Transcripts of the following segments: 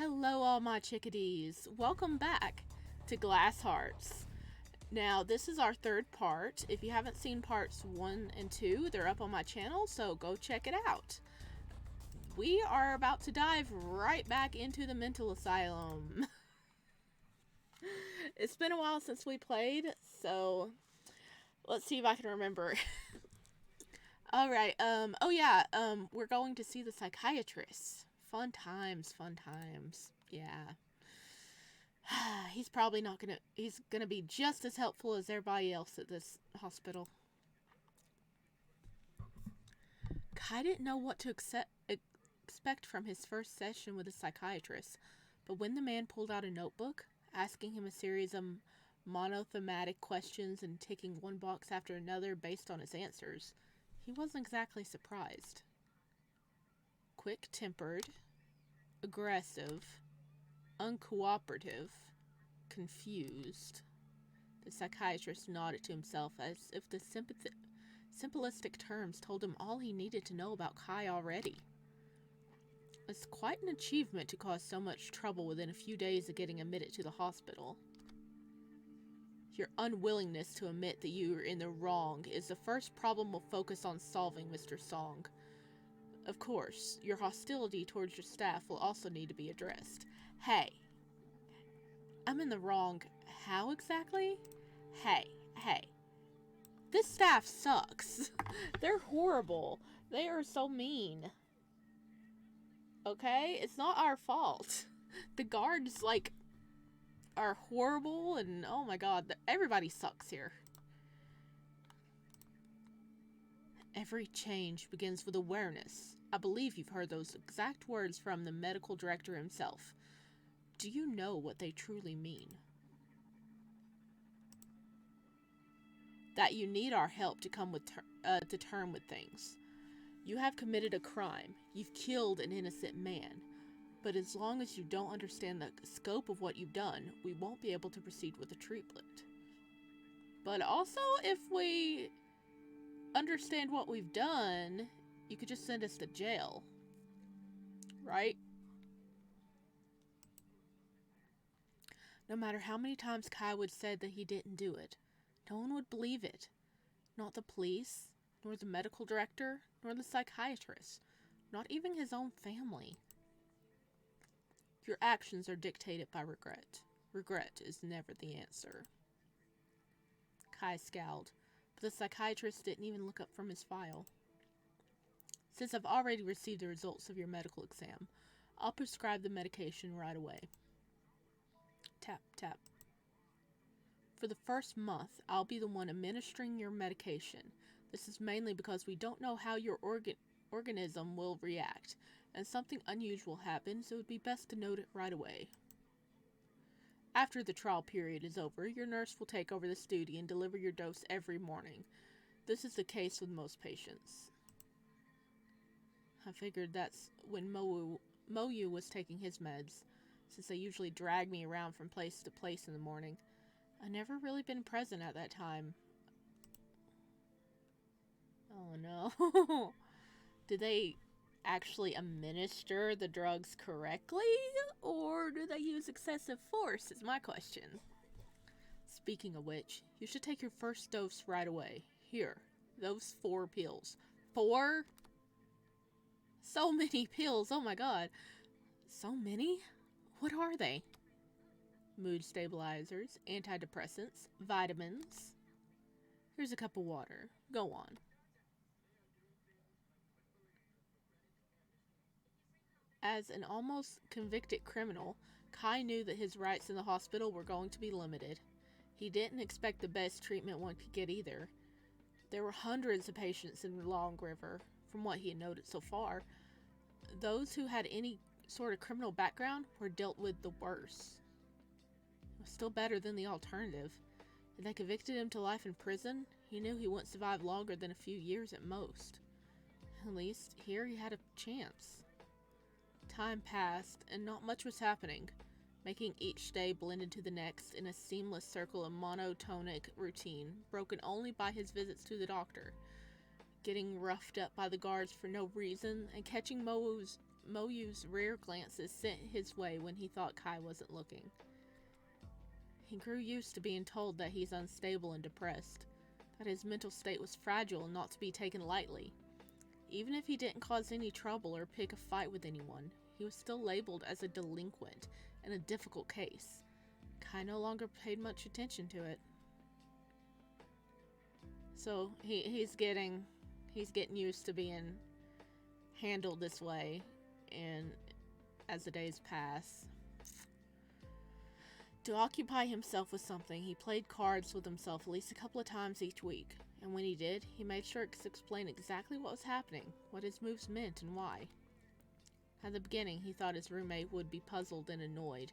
Hello, all my chickadees. Welcome back to Glass Hearts. Now, this is our third part. If you haven't seen parts 1 and 2, they're up on my channel, so go check it out. We are about to dive right back into the mental asylum. It's been a while since we played, so let's see if I can remember. Alright, we're going to see the psychiatrist. Fun times. Yeah. He's probably not gonna... He's gonna be just as helpful as everybody else at this hospital. Kai didn't know what to expect from his first session with a psychiatrist, but when the man pulled out a notebook, asking him a series of monothematic questions and ticking one box after another based on his answers, he wasn't exactly surprised. Quick-tempered, aggressive, uncooperative, confused. The psychiatrist nodded to himself as if the simplistic terms told him all he needed to know about Kai already. It's quite an achievement to cause so much trouble within a few days of getting admitted to the hospital. Your unwillingness to admit that you are in the wrong is the first problem we'll focus on solving, Mr. Song. Of course, your hostility towards your staff will also need to be addressed. Hey. I'm in the wrong. How exactly? Hey. This staff sucks. They're horrible. They are so mean. Okay? It's not our fault. The guards, are horrible and oh my god, everybody sucks here. Every change begins with awareness. I believe you've heard those exact words from the medical director himself. Do you know what they truly mean? That you need our help to come to term with things. You have committed a crime. You've killed an innocent man. But as long as you don't understand the scope of what you've done, we won't be able to proceed with the treatment. But also, if we understand what we've done, you could just send us to jail. Right? No matter how many times Kai would said that he didn't do it, no one would believe it. Not the police, nor the medical director, nor the psychiatrist, not even his own family. Your actions are dictated by regret. Regret is never the answer. Kai scowled, but the psychiatrist didn't even look up from his file. Since I've already received the results of your medical exam, I'll prescribe the medication right away. Tap, tap. For the first month, I'll be the one administering your medication. This is mainly because we don't know how your organism will react, and something unusual happens, it would be best to note it right away. After the trial period is over, your nurse will take over this duty and deliver your dose every morning. This is the case with most patients. I figured that's when Moyu was taking his meds, since they usually drag me around from place to place in the morning. I've never really been present at that time. Oh no. Did they actually administer the drugs correctly? Or do they use excessive force is my question. Speaking of which, you should take your first dose right away. Here, those 4 pills. 4? So many pills, oh my god. So many? What are they? Mood stabilizers, antidepressants, vitamins. Here's a cup of water. Go on. As an almost convicted criminal, Kai knew that his rights in the hospital were going to be limited. He didn't expect the best treatment one could get either. There were hundreds of patients in Long River, from what he had noted so far. Those who had any sort of criminal background were dealt with the worst. It was still better than the alternative. If they convicted him to life in prison, he knew he wouldn't survive longer than a few years at most. At least, here he had a chance. Time passed, and not much was happening, making each day blend into the next in a seamless circle of monotonic routine, broken only by his visits to the doctor, getting roughed up by the guards for no reason, and catching Moyu's Moyu's rare glances sent his way when he thought Kai wasn't looking. He grew used to being told that he's unstable and depressed, that his mental state was fragile and not to be taken lightly. Even if he didn't cause any trouble or pick a fight with anyone, he was still labeled as a delinquent and a difficult case. Kai no longer paid much attention to it. So he's getting used to being handled this way, and as the days pass, to occupy himself with something, he played cards with himself at least a couple of times each week, and when he did, he made sure to explain exactly what was happening, what his moves meant, and why. At the beginning, he thought his roommate would be puzzled and annoyed,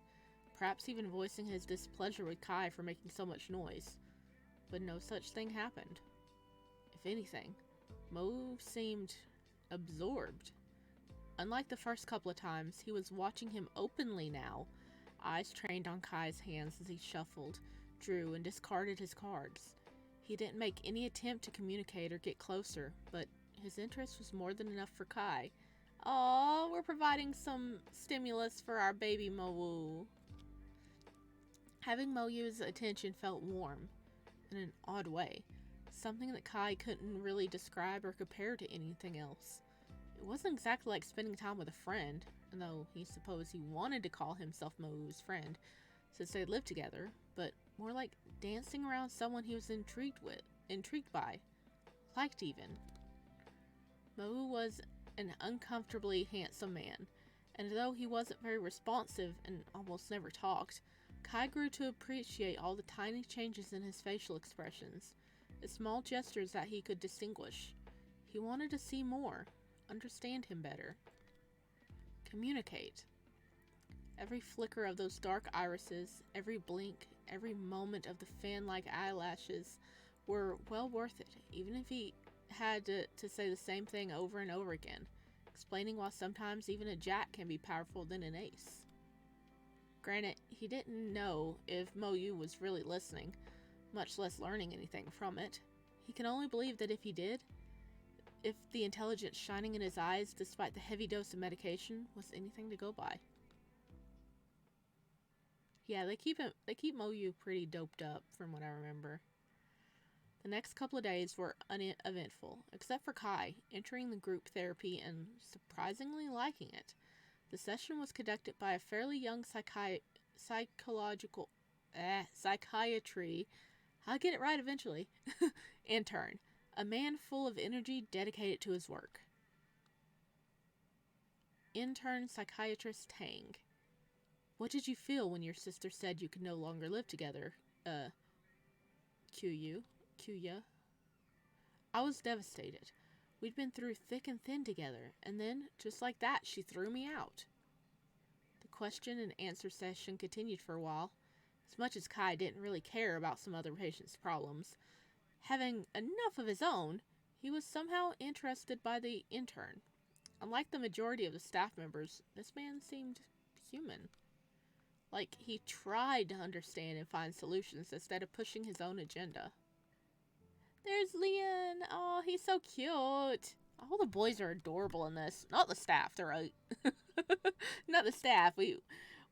perhaps even voicing his displeasure with Kai for making so much noise, but no such thing happened. If anything, Mo seemed absorbed. Unlike the first couple of times, he was watching him openly now, eyes trained on Kai's hands as he shuffled, drew, and discarded his cards. He didn't make any attempt to communicate or get closer, but his interest was more than enough for Kai. Aww, we're providing some stimulus for our baby Moyu. Having Moyu's attention felt warm, in an odd way, something that Kai couldn't really describe or compare to anything else. It wasn't exactly like spending time with a friend, though he supposed he wanted to call himself Moyu's friend, since they lived together, but more like dancing around someone he was intrigued by, liked even. Moyu was an uncomfortably handsome man, and though he wasn't very responsive and almost never talked, Kai grew to appreciate all the tiny changes in his facial expressions, the small gestures that he could distinguish. He wanted to see more, understand him better. Communicate. Every flicker of those dark irises, every blink, every moment of the fan-like eyelashes were well worth it, even if he had to say the same thing over and over again, explaining why sometimes even a jack can be powerful than an ace. Granted, he didn't know if Moyu was really listening, much less learning anything from it. He can only believe that if he did, if the intelligence shining in his eyes despite the heavy dose of medication was anything to go by. Yeah, they keep Moyu pretty doped up from what I remember. The next couple of days were uneventful, except for Kai entering the group therapy and surprisingly liking it. The session was conducted by a fairly young psychiatry, I'll get it right eventually, intern, a man full of energy dedicated to his work. Intern psychiatrist Tang. What did you feel when your sister said you could no longer live together? Kuya? I was devastated. We'd been through thick and thin together, and then, just like that, she threw me out. The question and answer session continued for a while. As much as Kai didn't really care about some other patients' problems, having enough of his own, he was somehow interested by the intern. Unlike the majority of the staff members, this man seemed human. Like he tried to understand and find solutions instead of pushing his own agenda. There's Lian. Oh, he's so cute. All the boys are adorable in this. Not the staff, they're right. Not the staff. We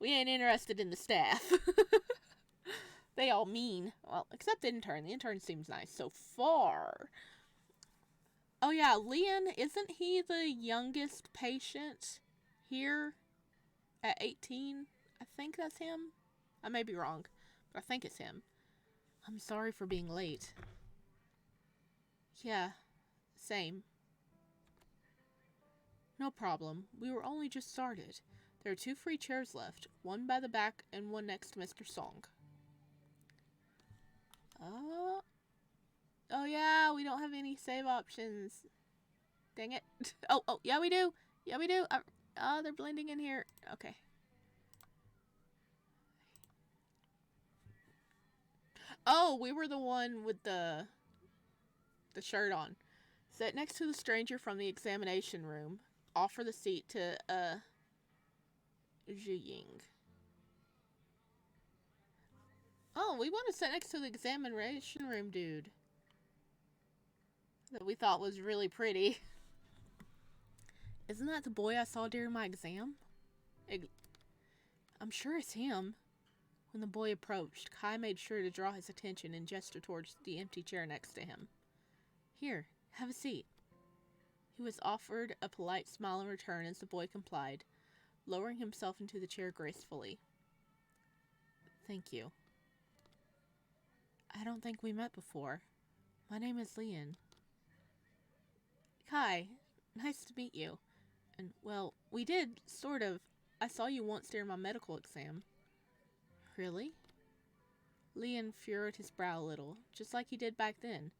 ain't interested in the staff. They all mean. Well, except the intern. The intern seems nice so far. Oh yeah, Lian, isn't he the youngest patient here at 18? I think that's him. I may be wrong, but I think it's him. I'm sorry for being late. Yeah, same. No problem. We were only just started. There are 2 free chairs left, one by the back and one next to Mr. Song. Oh yeah, we don't have any save options. Dang it. Oh, yeah we do. Yeah we do. They're blending in here. Okay. Oh, we were the one with the shirt on. Sit next to the stranger from the examination room. Offer the seat to, Zhiying. Oh, we want to sit next to the examination room dude. That we thought was really pretty. Isn't that the boy I saw during my exam? I'm sure it's him. When the boy approached, Kai made sure to draw his attention and gestured towards the empty chair next to him. Here, have a seat. He was offered a polite smile in return as the boy complied, lowering himself into the chair gracefully. Thank you. I don't think we met before. My name is Lian. Kai, nice to meet you. And, well, we did, sort of. I saw you once during my medical exam. Really? Lian furrowed his brow a little, just like he did back then.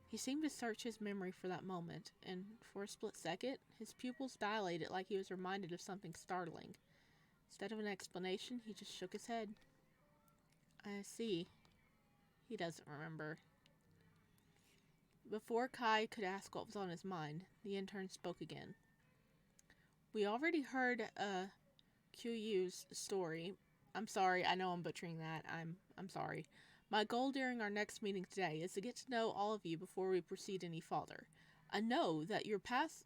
He seemed to search his memory for that moment, and for a split second, his pupils dilated like he was reminded of something startling. Instead of an explanation, he just shook his head. I see. He doesn't remember. Before Kai could ask what was on his mind, the intern spoke again. We already heard QU's story. I'm sorry, I know I'm butchering that. I'm sorry. My goal during our next meeting today is to get to know all of you before we proceed any further. I know that your past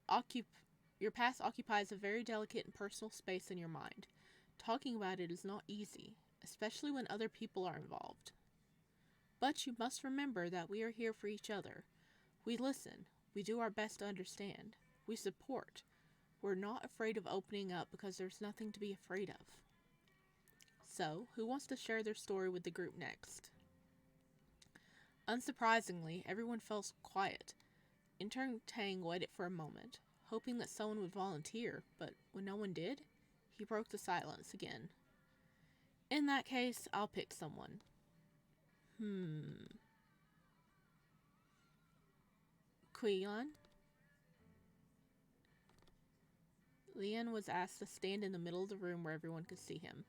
occupies a very delicate and personal space in your mind. Talking about it is not easy, especially when other people are involved. But you must remember that we are here for each other. We listen. We do our best to understand. We support. We're not afraid of opening up because there's nothing to be afraid of. So, who wants to share their story with the group next? Unsurprisingly, everyone fell quiet. Intern Tang waited for a moment, hoping that someone would volunteer, but when no one did, he broke the silence again. In that case, I'll pick someone. Lian? Lian was asked to stand in the middle of the room where everyone could see him,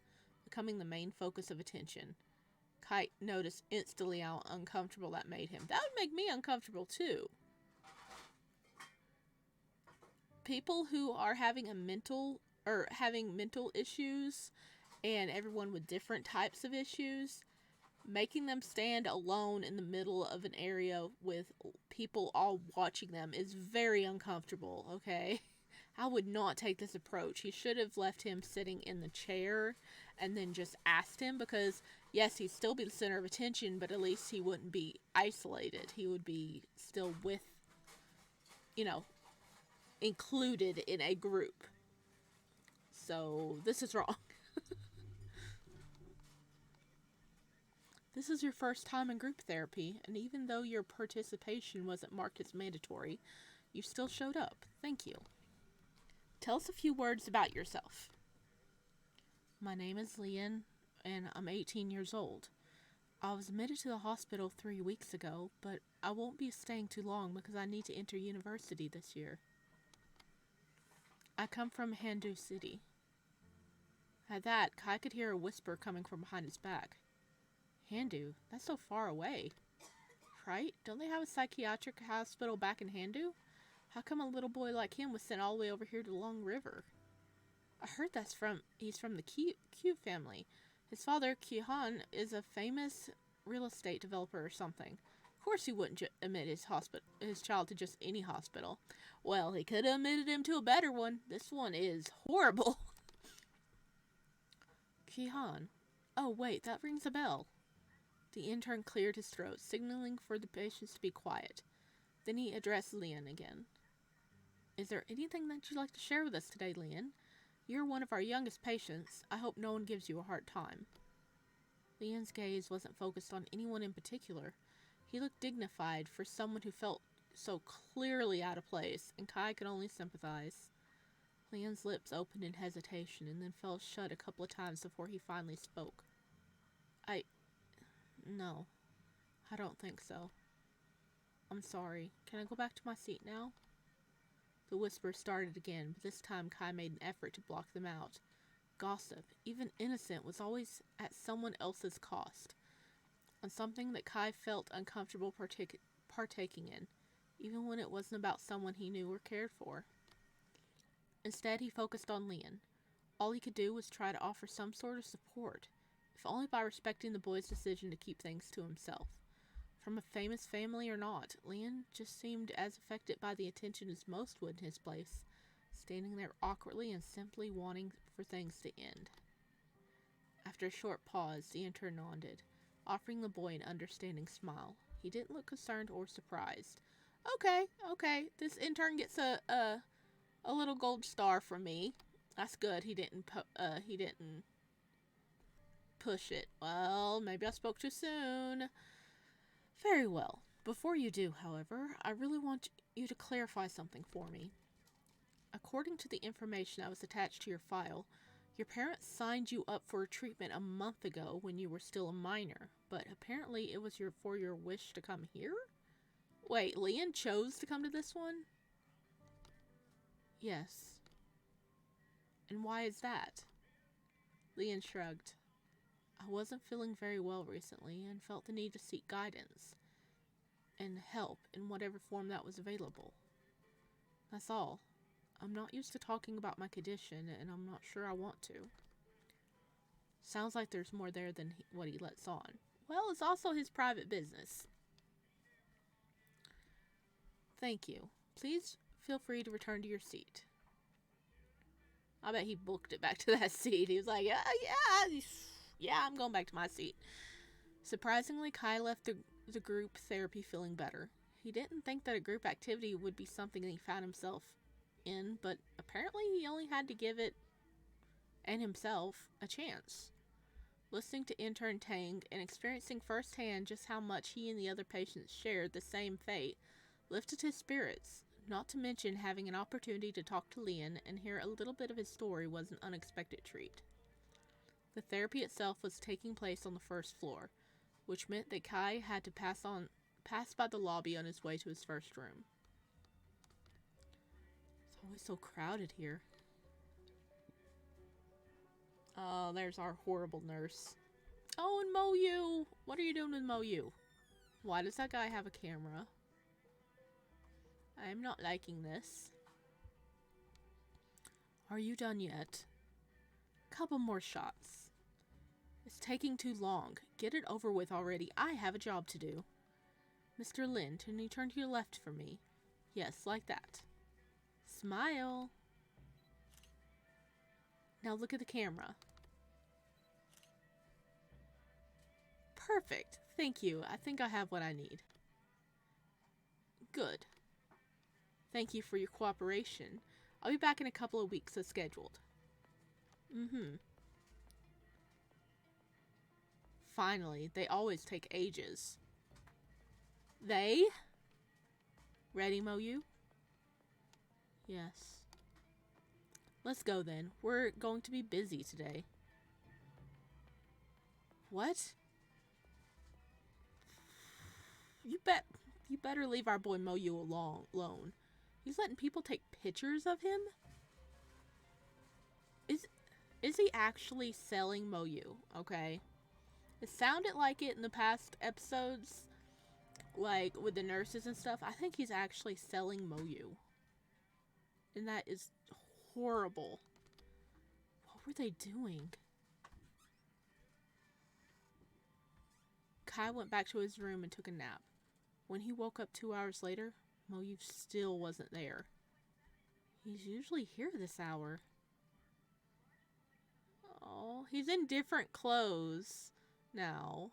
becoming the main focus of attention. Kite noticed instantly how uncomfortable that made him. That would make me uncomfortable too. People who are having mental issues, and everyone with different types of issues, making them stand alone in the middle of an area with people all watching them is very uncomfortable, okay? I would not take this approach. He should have left him sitting in the chair and then just asked him, because yes, he'd still be the center of attention, but at least he wouldn't be isolated. He would be still with, included in a group. So this is wrong. This is your first time in group therapy, and even though your participation wasn't marked as mandatory, you still showed up. Thank you. Tell us a few words about yourself. My name is Lian, and I'm 18 years old. I was admitted to the hospital 3 weeks ago, but I won't be staying too long because I need to enter university this year. I come from Handu City. At that, Kai could hear a whisper coming from behind his back. Handu? That's so far away. Right? Don't they have a psychiatric hospital back in Handu? How come a little boy like him was sent all the way over here to Long River? I heard he's from the Q family. His father, Kihan, is a famous real estate developer or something. Of course he wouldn't admit his child to just any hospital. Well, he could have admitted him to a better one. This one is horrible. Kihan. Oh, wait, that rings a bell. The intern cleared his throat, signaling for the patients to be quiet. Then he addressed Lian again. Is there anything that you'd like to share with us today, Lian? You're one of our youngest patients. I hope no one gives you a hard time. Lian's gaze wasn't focused on anyone in particular. He looked dignified for someone who felt so clearly out of place, and Kai could only sympathize. Lian's lips opened in hesitation and then fell shut a couple of times before he finally spoke. No, I don't think so. I'm sorry. Can I go back to my seat now? The whisper started again, but this time Kai made an effort to block them out. Gossip, even innocent, was always at someone else's cost, and something that Kai felt uncomfortable partaking in, even when it wasn't about someone he knew or cared for. Instead, he focused on Lian. All he could do was try to offer some sort of support, if only by respecting the boy's decision to keep things to himself. From a famous family or not, Lian just seemed as affected by the attention as most would in his place. standing there awkwardly and simply wanting for things to end. After a short pause, the intern nodded, offering the boy an understanding smile. He didn't look concerned or surprised. Okay, this intern gets a little gold star from me. That's good. He didn't push it. Well, maybe I spoke too soon. Very well. Before you do, however, I really want you to clarify something for me. According to the information that was attached to your file, your parents signed you up for a treatment a month ago when you were still a minor, but apparently it was for your wish to come here? Wait, Lian chose to come to this one? Yes. And why is that? Lian shrugged. I wasn't feeling very well recently and felt the need to seek guidance and help in whatever form that was available. That's all. I'm not used to talking about my condition, and I'm not sure I want to. Sounds like there's more there than what he lets on. Well, it's also his private business. Thank you. Please feel free to return to your seat. I bet he booked it back to that seat. He was like, yeah, I'm going back to my seat. Surprisingly, Kai left the group therapy feeling better. He didn't think that a group activity would be something that he found himself in, but apparently he only had to give it, and himself, a chance. Listening to intern Tang and experiencing firsthand just how much he and the other patients shared the same fate lifted his spirits. Not to mention having an opportunity to talk to Lian and hear a little bit of his story was an unexpected treat. The therapy itself was taking place on the first floor, which meant that Kai had to pass by the lobby on his way to his first room. It's always so crowded here. Oh, there's our horrible nurse. Oh, and Moyu! What are you doing with Moyu? Why does that guy have a camera? I am not liking this. Are you done yet? Couple more shots. It's taking too long. Get it over with already. I have a job to do. Mr. Lin, can you turn to your left for me? Yes, like that. Smile. Now look at the camera. Perfect. Thank you. I think I have what I need. Good. Thank you for your cooperation. I'll be back in a couple of weeks as scheduled. Finally, they always take ages. They? Ready, Moyu? Yes. Let's go then. We're going to be busy today. What? You better leave our boy Moyu alone. He's letting people take pictures of him? Is he actually selling Moyu? Okay. It sounded like it in the past episodes, like with the nurses and stuff. I think he's actually selling Moyu. And that is horrible. What were they doing? Kai went back to his room and took a nap. When he woke up 2 hours later, Moyu still wasn't there. He's usually here this hour. Oh, he's in different clothes now.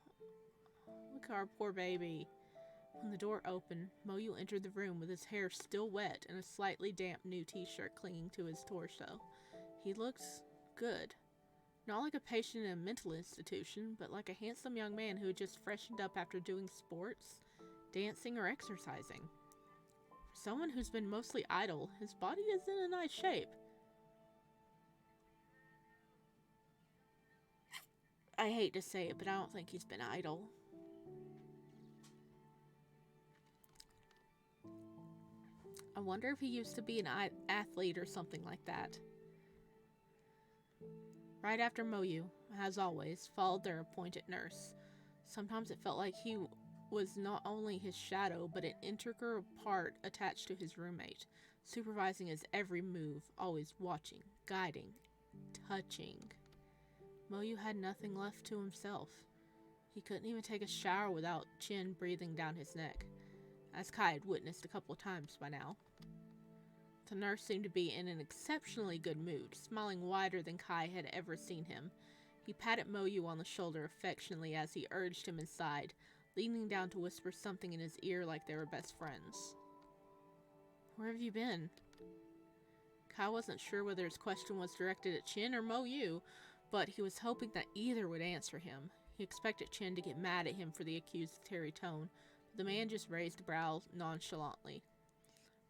Look at our poor baby. When the door opened, Moyu entered the room with his hair still wet and a slightly damp new t-shirt clinging to his torso. He looked good. Not like a patient in a mental institution, but like a handsome young man who had just freshened up after doing sports, dancing, or exercising. For someone who's been mostly idle, his body is in a nice shape. I hate to say it, but I don't think he's been idle. I wonder if he used to be an athlete or something like that. Right after Moyu, as always, followed their appointed nurse. Sometimes it felt like he was not only his shadow, but an integral part attached to his roommate, supervising his every move, always watching, guiding, touching. Moyu had nothing left to himself. He couldn't even take a shower without Chin breathing down his neck, as Kai had witnessed a couple of times by now. The nurse seemed to be in an exceptionally good mood, smiling wider than Kai had ever seen him. He patted Moyu on the shoulder affectionately as he urged him inside, leaning down to whisper something in his ear like they were best friends. Where have you been? Kai wasn't sure whether his question was directed at Chin or Moyu, but he was hoping that either would answer him. He expected Chin to get mad at him for the accusatory tone, but the man just raised a brow nonchalantly.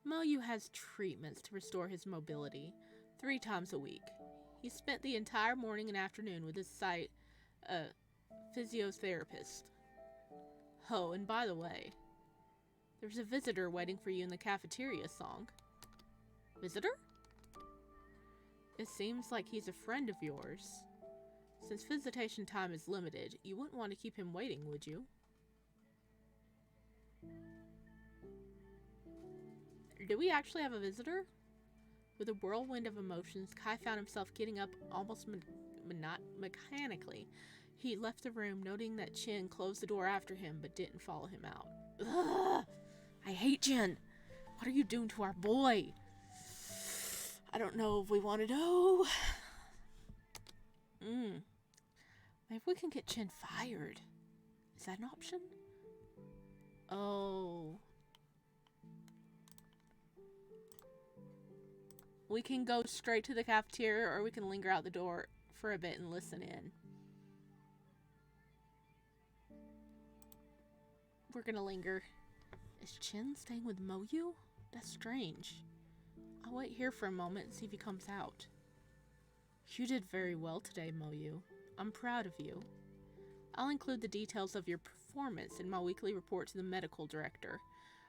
Moyu has treatments to restore his mobility 3 times a week. He spent the entire morning and afternoon with his physiotherapist. Oh, and by the way, there's a visitor waiting for you in the cafeteria, Song. Visitor? It seems like he's a friend of yours. Since visitation time is limited, you wouldn't want to keep him waiting, would you? Do we actually have a visitor? With a whirlwind of emotions, Kai found himself getting up almost mechanically. He left the room, noting that Chin closed the door after him, but didn't follow him out. Ugh! I hate Chin! What are you doing to our boy? I don't know if we want to know. Maybe we can get Chin fired. Is that an option? Oh. We can go straight to the cafeteria, or we can linger out the door for a bit and listen in. We're gonna linger. Is Chin staying with Moyu? That's strange. I'll wait here for a moment and see if he comes out. You did very well today, Moyu. I'm proud of you. I'll include the details of your performance in my weekly report to the medical director.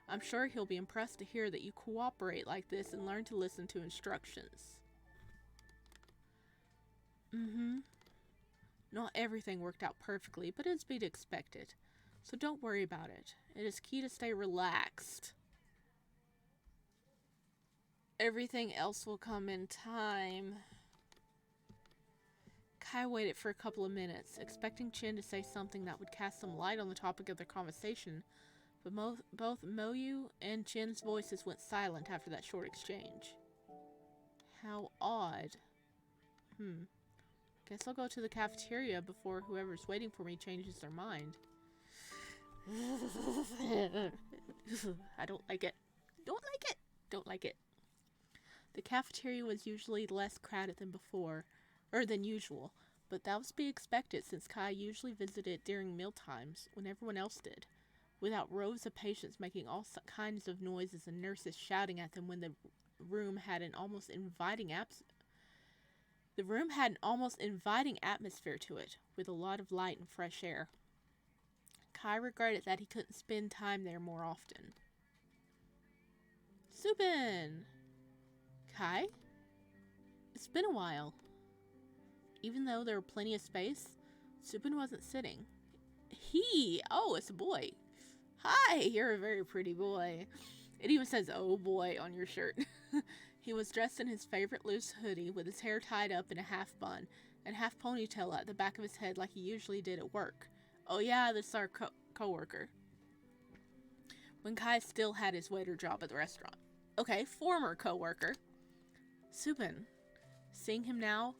I'm sure he'll be impressed to hear that you cooperate like this and learn to listen to instructions. Not everything worked out perfectly, but it's to be expected. So don't worry about it. It is key to stay relaxed. Everything else will come in time. Kai waited for a couple of minutes, expecting Chin to say something that would cast some light on the topic of their conversation, but both Moyu and Chin's voices went silent after that short exchange. How odd. Guess I'll go to the cafeteria before whoever's waiting for me changes their mind. I don't like it. Don't like it. The cafeteria was usually less crowded than usual, but that was to be expected since Kai usually visited during meal times when everyone else did, without rows of patients making all kinds of noises and nurses shouting at them when the room had an almost inviting atmosphere to it, with a lot of light and fresh air. Kai regretted that he couldn't spend time there more often. Subin! Kai? It's been a while. Even though there were plenty of space, Subin wasn't sitting. Oh, it's a boy. Hi, you're a very pretty boy. It even says, oh boy, on your shirt. He was dressed in his favorite loose hoodie with his hair tied up in a half bun and half ponytail at the back of his head like he usually did at work. Oh yeah, this is our co-worker. When Kai still had his waiter job at the restaurant. Okay, former co-worker. Subin. Seeing him now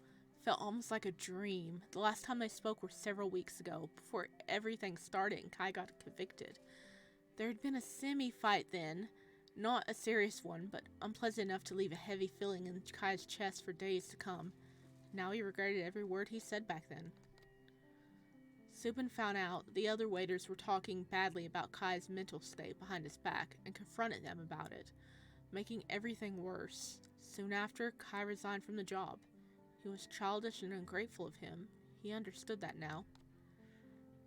felt almost like a dream. The last time they spoke were several weeks ago, before everything started and Kai got convicted. There had been a semi-fight then, not a serious one, but unpleasant enough to leave a heavy feeling in Kai's chest for days to come. Now he regretted every word he said back then. Subin found out the other waiters were talking badly about Kai's mental state behind his back and confronted them about it, making everything worse. Soon after, Kai resigned from the job. He was childish and ungrateful of him. He understood that now.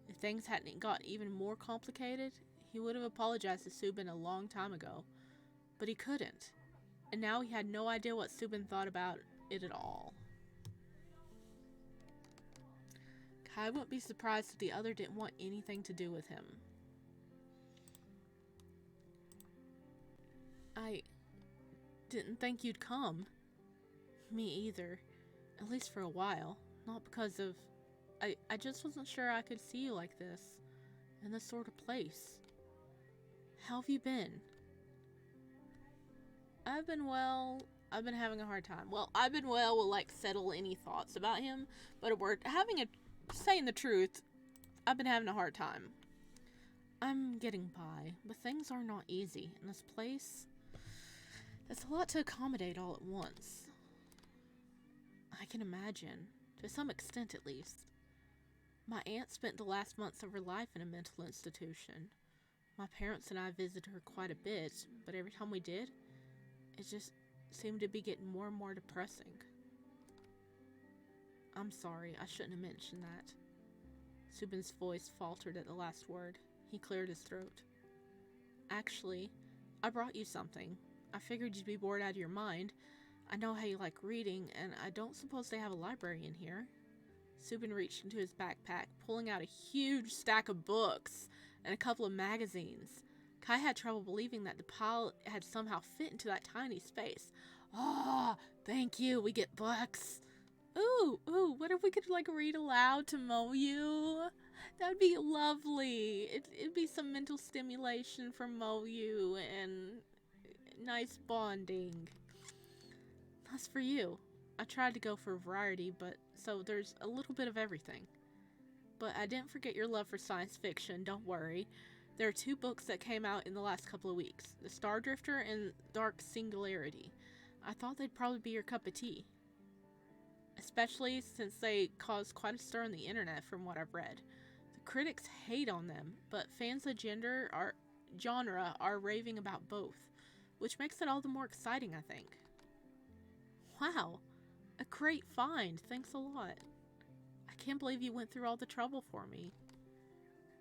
If things hadn't got even more complicated, he would have apologized to Subin a long time ago. But he couldn't. And now he had no idea what Subin thought about it at all. Kai wouldn't be surprised if the other didn't want anything to do with him. I didn't think you'd come. Me either. At least for a while. Not because of... I just wasn't sure I could see you like this. In this sort of place. How have you been? I've been well. I've been having a hard time. Well, I've been well will like settle any thoughts about him, but we're saying the truth. I've been having a hard time. I'm getting by, but things are not easy in this place. It's a lot to accommodate all at once. I can imagine, to some extent at least. My aunt spent the last months of her life in a mental institution. My parents and I visited her quite a bit, but every time we did, it just seemed to be getting more and more depressing. I'm sorry, I shouldn't have mentioned that. Subin's voice faltered at the last word. He cleared his throat. Actually, I brought you something. I figured you'd be bored out of your mind. I know how you like reading, and I don't suppose they have a library in here. Subin reached into his backpack, pulling out a huge stack of books and a couple of magazines. Kai had trouble believing that the pile had somehow fit into that tiny space. Ah, thank you, we get books. Ooh, what if we could read aloud to Moyu? That would be lovely. It'd be some mental stimulation for Moyu and nice bonding. That's for you. I tried to go for variety, so there's a little bit of everything. But I didn't forget your love for science fiction, don't worry. There are 2 books that came out in the last couple of weeks, The Star Drifter and Dark Singularity. I thought they'd probably be your cup of tea. Especially since they caused quite a stir on the internet from what I've read. The critics hate on them, but fans of genre are raving about both, which makes it all the more exciting, I think. Wow, a great find, thanks a lot. I can't believe you went through all the trouble for me.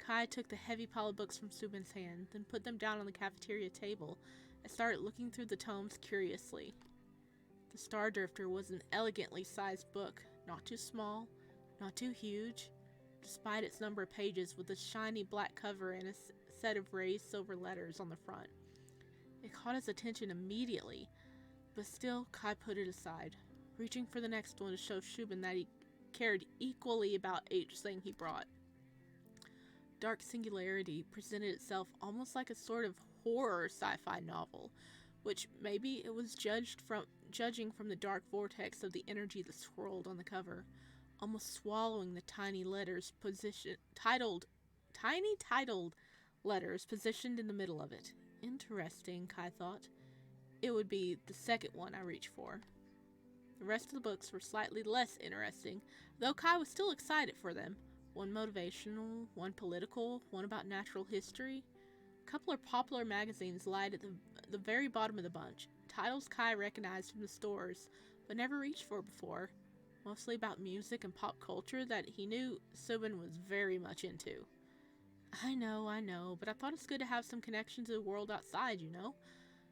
Kai took the heavy pile of books from Subin's hand, then put them down on the cafeteria table and started looking through the tomes curiously. The Star Drifter was an elegantly sized book, not too small, not too huge, despite its number of pages, with a shiny black cover and a set of raised silver letters on the front. It caught his attention immediately, but still Kai put it aside, reaching for the next one to show Subin that he cared equally about each thing he brought. Dark Singularity presented itself almost like a sort of horror sci-fi novel, which maybe it was judging from the dark vortex of the energy that swirled on the cover, almost swallowing the tiny titled letters positioned in the middle of it. Interesting, Kai thought. It would be the second one I reached for. The rest of the books were slightly less interesting, though Kai was still excited for them. One motivational, one political, one about natural history. A couple of popular magazines lied at the very bottom of the bunch, titles Kai recognized from the stores, but never reached for before, mostly about music and pop culture that he knew Subin was very much into. I know, but I thought it's good to have some connection to the world outside, you know?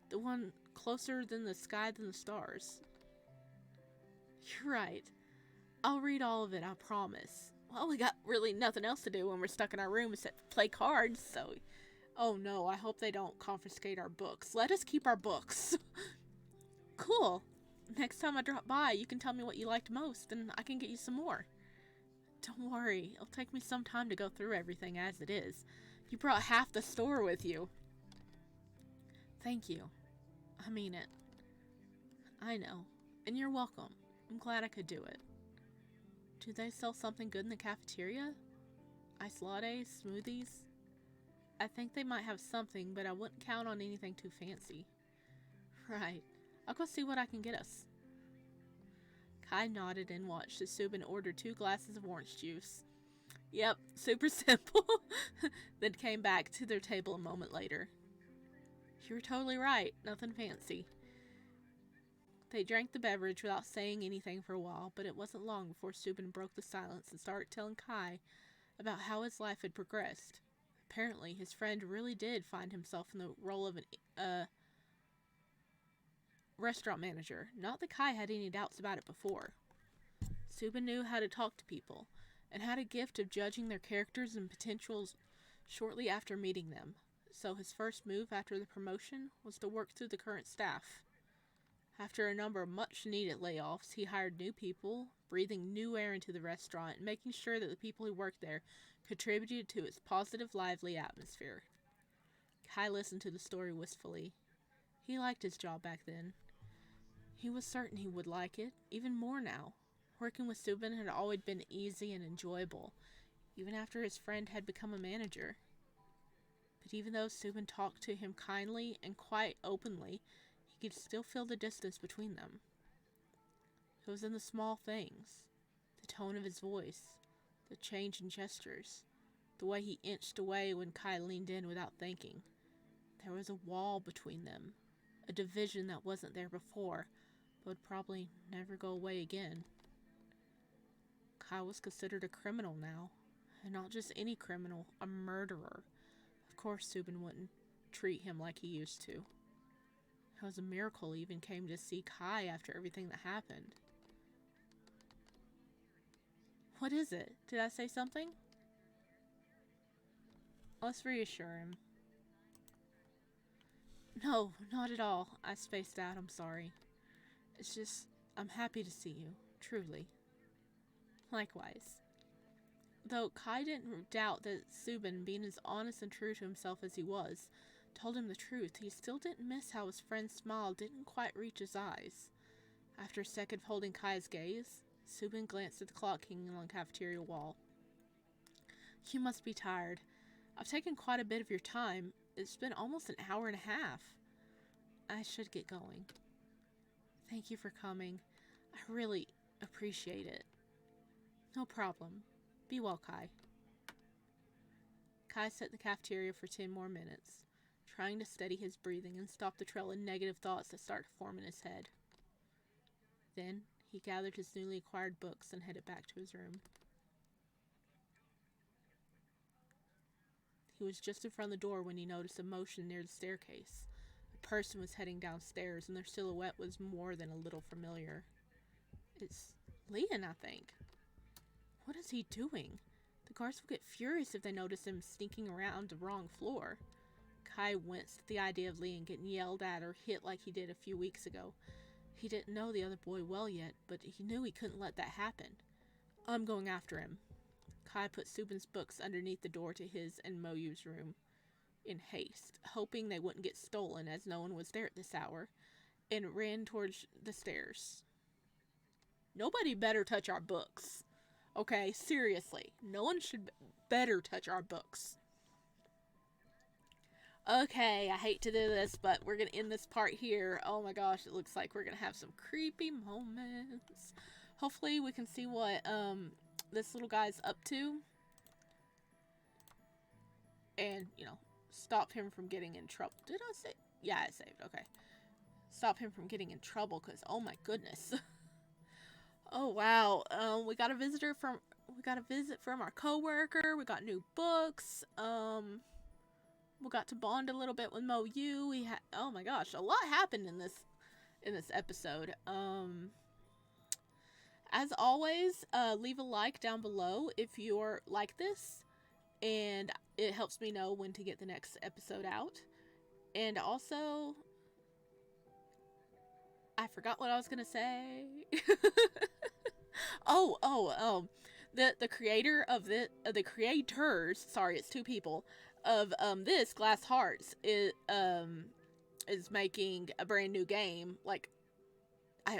The one closer than the sky than the stars. You're right. I'll read all of it, I promise. Well, we got really nothing else to do when we're stuck in our room except play cards, so... Oh no, I hope they don't confiscate our books. Let us keep our books. Cool. Next time I drop by, you can tell me what you liked most, and I can get you some more. Don't worry, it'll take me some time to go through everything as it is. You brought half the store with you. Thank you. I mean it. I know. And you're welcome. I'm glad I could do it. Do they sell something good in the cafeteria? Iced lattes, smoothies? I think they might have something, but I wouldn't count on anything too fancy. Right. I'll go see what I can get us. Kai nodded and watched as Subin ordered 2 glasses of orange juice. Yep, super simple. Then came back to their table a moment later. You were totally right. Nothing fancy. They drank the beverage without saying anything for a while, but it wasn't long before Subin broke the silence and started telling Kai about how his life had progressed. Apparently, his friend really did find himself in the role of a restaurant manager. Not that Kai had any doubts about it before. Subin knew how to talk to people, and had a gift of judging their characters and potentials shortly after meeting them. So his first move after the promotion was to work through the current staff. After a number of much-needed layoffs, he hired new people, breathing new air into the restaurant, and making sure that the people who worked there contributed to its positive, lively atmosphere. Kai listened to the story wistfully. He liked his job back then. He was certain he would like it, even more now. Working with Subin had always been easy and enjoyable, even after his friend had become a manager. But even though Subin talked to him kindly and quite openly, he could still feel the distance between them. It was in the small things, the tone of his voice, the change in gestures, the way he inched away when Kai leaned in without thinking. There was a wall between them, a division that wasn't there before, but would probably never go away again. Kai was considered a criminal now, and not just any criminal, a murderer. Of course Subin wouldn't treat him like he used to. It was a miracle he even came to see Kai after everything that happened. What is it? Did I say something? Let's reassure him. No, not at all. I spaced out, I'm sorry. It's just, I'm happy to see you, truly. Likewise. Though Kai didn't doubt that Subin, being as honest and true to himself as he was, told him the truth, he still didn't miss how his friend's smile didn't quite reach his eyes. After a second of holding Kai's gaze, Subin glanced at the clock hanging on the cafeteria wall. You must be tired. I've taken quite a bit of your time. It's been almost an hour and a half. I should get going. Thank you for coming. I really appreciate it. No problem. Be well, Kai. Kai sat in the cafeteria for 10 more minutes, trying to steady his breathing and stop the trail of negative thoughts that started to form in his head. Then, he gathered his newly acquired books and headed back to his room. He was just in front of the door when he noticed a motion near the staircase. A person was heading downstairs, and their silhouette was more than a little familiar. It's Lian, I think. What is he doing? The guards will get furious if they notice him sneaking around the wrong floor. Kai winced at the idea of Lian getting yelled at or hit like he did a few weeks ago. He didn't know the other boy well yet, but he knew he couldn't let that happen. I'm going after him. Kai put Subin's books underneath the door to his and Moyu's room in haste, hoping they wouldn't get stolen as no one was there at this hour, and ran towards the stairs. Nobody better touch our books. Okay, seriously. No one should better touch our books. Okay, I hate to do this, but we're going to end this part here. Oh my gosh, it looks like we're going to have some creepy moments. Hopefully we can see what this little guy's up to. And, you know, stop him from getting in trouble. Did I say? Yeah, I saved. Okay. Stop him from getting in trouble, because, oh my goodness. Oh wow. We got a visit from our coworker. We got new books. We got to bond a little bit with Moyu. Oh my gosh, a lot happened in this episode. As always, leave a like down below if you're like this, and it helps me know when to get the next episode out. And also, I forgot what I was gonna say. The creator of the creators, sorry, it's two people, of this Glass Hearts is making a brand new game. Like, I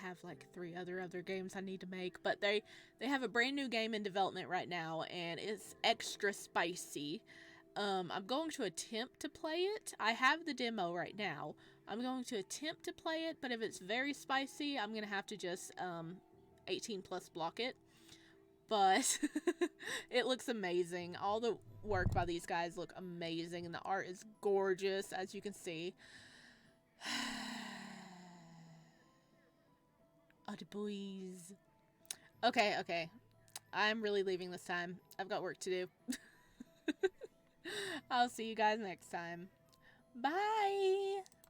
have like 3 other games I need to make, but they have a brand new game in development right now, and it's extra spicy. I'm going to attempt to play it. I have the demo right now. I'm going to attempt to play it, but if it's very spicy, I'm gonna have to just 18 plus block it. But it looks amazing. All the work by these guys look amazing, and the art is gorgeous, as you can see. Oh, the boys. Okay. I'm really leaving this time. I've got work to do. I'll see you guys next time. Bye!